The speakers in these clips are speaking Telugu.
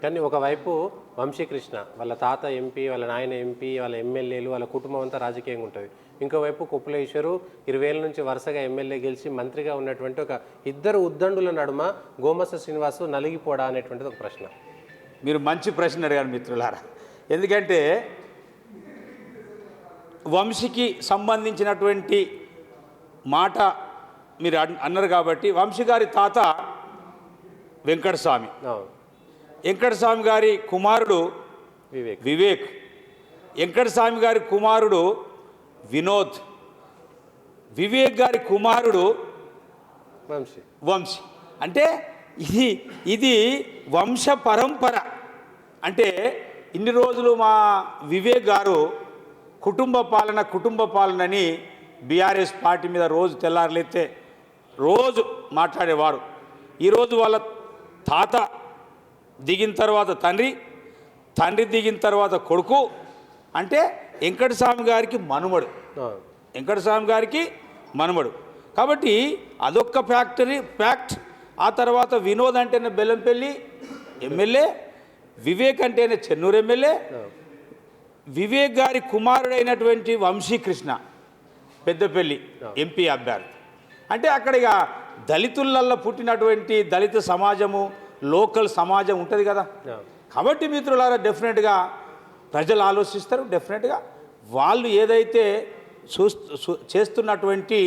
కానీ ఒకవైపు వంశీకృష్ణ వాళ్ళ తాత ఎంపీ, వాళ్ళ నాయన ఎంపీ, వాళ్ళ ఎమ్మెల్యేలు, వాళ్ళ కుటుంబం అంతా రాజకీయంగా ఉంటుంది. ఇంకోవైపు కుప్పలేశ్వరు 20 ఏళ్ళ నుంచి వరుసగా ఎమ్మెల్యే గెలిచి మంత్రిగా ఉన్నటువంటి ఒక ఇద్దరు ఉద్దండుల నడుమ గోమస శ్రీనివాసు నలిగిపోడా అనేటువంటిది ఒక ప్రశ్న. మీరు మంచి ప్రశ్న అడిగారు మిత్రులారా. ఎందుకంటే వంశీకి సంబంధించినటువంటి మాట మీరు అన్నారు కాబట్టి, వంశీ గారి తాత వెంకటస్వామి, వెంకటస్వామి గారి కుమారుడు వివేక్, వెంకటస్వామి గారి కుమారుడు వినోద్, వివేక్ గారి కుమారుడు వంశీ. అంటే ఇది వంశ పరంపర. అంటే ఇన్ని రోజులు మా వివేక్ గారు కుటుంబ పాలనని బీఆర్ఎస్ పార్టీ మీద రోజు తెల్లారులైతే రోజు మాట్లాడేవారు. ఈరోజు వాళ్ళ తాత దిగిన తర్వాత తండ్రి దిగిన తర్వాత కొడుకు, అంటే వెంకటస్వామి గారికి మనుమడు. కాబట్టి అదొక్క ఫ్యాక్ట్. ఆ తర్వాత వినోద్ అంటేనే బెల్లంపల్లి ఎమ్మెల్యే, వివేక్ అంటేనే చెన్నూరు ఎమ్మెల్యే, వివేక్ గారి కుమారుడైనటువంటి వంశీకృష్ణ పెద్దపల్లి ఎంపీ అభ్యర్థి. అంటే అక్కడ ఇక దళితులల్లో పుట్టినటువంటి దళిత సమాజము, లోకల్ సమాజం ఉంటుంది కదా. కాబట్టి మిత్రులారా, డెఫినెట్గా ప్రజలు ఆలోచిస్తారు. డెఫినెట్గా వాళ్ళు ఏదైతే చేస్తున్నటువంటి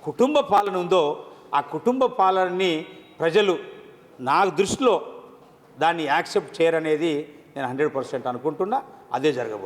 కుటుంబ పాలన ఉందో ఆ కుటుంబ పాలనని ప్రజలు నా దృష్టిలో దాన్ని యాక్సెప్ట్ చేయరనేది నేను 100% అనుకుంటున్నా. అదే జరగబోతుంది.